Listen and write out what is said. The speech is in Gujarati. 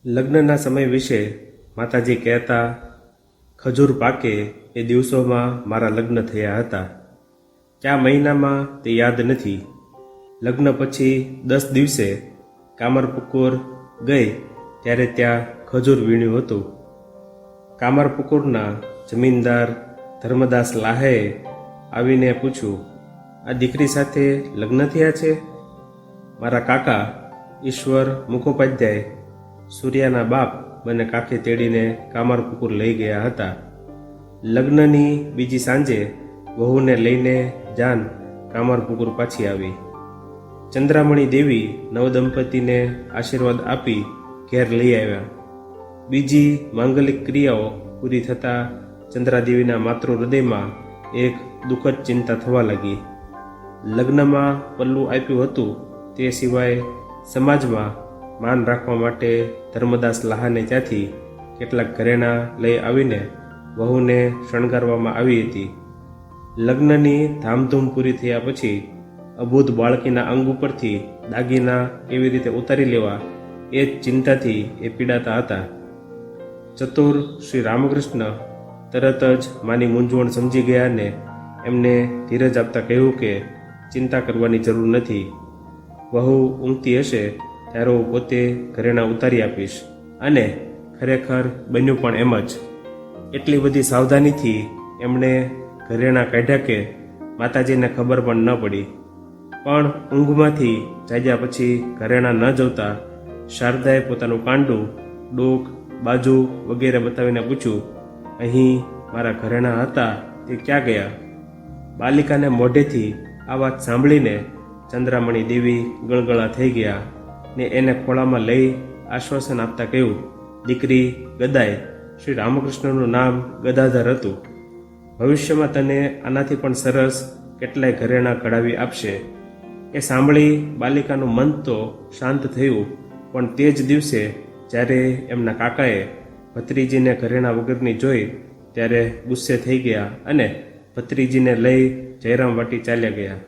લગ્નના સમય વિશે માતાજી કહેતા, ખજૂર પાકે એ દિવસોમાં મારા લગ્ન થયા હતા. કયા મહિનામાં તે યાદ નથી. લગ્ન પછી 10 દિવસે કામરપુકુર ગઈ ત્યારે ત્યાં ખજૂર વીણ્યું હતું. કામરપુકુરના જમીનદાર ધર્મદાસ લાહેએ આવીને પૂછ્યું, આ દીકરી સાથે લગ્ન થયા છે? મારા કાકા ઈશ્વર મુખોપાધ્યાય સૂર્યાના બાપ મને કાંખે તેડીને કામરપુકુર લઈ ગયા હતા. લગ્નની બીજી સાંજે વહુને લઈને જાન કામરપુકુર પાછી આવી. ચંદ્રામણી દેવી નવદંપતીને આશીર્વાદ આપી ઘેર લઈ આવ્યા. બીજી માંગલિક ક્રિયાઓ પૂરી થતાં ચંદ્રાદેવીના માતૃ હૃદયમાં એક દુઃખદ ચિંતા થવા લાગી. લગ્નમાં પલ્લું આપ્યું હતું તે સિવાય સમાજમાં માન રાખવા માટે ધર્મદાસ લાહાને ત્યાંથી કેટલાક ઘરેણાં લઈ આવીને વહુને શણગારવામાં આવી હતી. લગ્નની ધામધૂમ પૂરી થયા પછી અબૂધ બાળકીના અંગ ઉપરથી દાગીના કેવી રીતે ઉતારી લેવા એ જ ચિંતાથી એ પીડાતા હતા. ચતુર શ્રી રામકૃષ્ણ તરત જ માની મૂંઝવણ સમજી ગયા ને એમને ધીરજ આપતા કહ્યું કે ચિંતા કરવાની જરૂર નથી. વહુ ઊંઘતી હશે ત્યારે હું પોતે ઘરેણાં ઉતારી આપીશ. અને ખરેખર બન્યું પણ એમ જ. એટલી બધી સાવધાનીથી એમણે ઘરેણાં કાઢ્યા કે માતાજીને ખબર પણ ન પડી. પણ ઊંઘમાંથી જાગ્યા પછી ઘરેણાં ન જોતા શારદાએ પોતાનું કાંડું, ડોક, બાજુ વગેરે બતાવીને પૂછ્યું, અહીં મારા ઘરેણાં હતા તે ક્યાં ગયા? બાલિકાને મોઢેથી આ વાત સાંભળીને ચંદ્રામણી દેવી ગળગળા થઈ ગયા ને એને ખોળામાં લઈ આશ્વાસન આપતા કહ્યું, દીકરી ગદાય, શ્રી રામકૃષ્ણનું નામ ગદાધર હતું. ભવિષ્યમાં તને આનાથી પણ સરસ કેટલાય ઘરેણાં કઢાવી આપશે. એ સાંભળી બાલિકાનું મન તો શાંત થયું, પણ તે જ દિવસે જ્યારે એમના કાકાએ ભત્રીજીને ઘરેણાં વગરની જોઈ ત્યારે ગુસ્સે થઈ ગયા અને ભત્રીજીને લઈ જયરામ વાટી ચાલ્યા ગયા.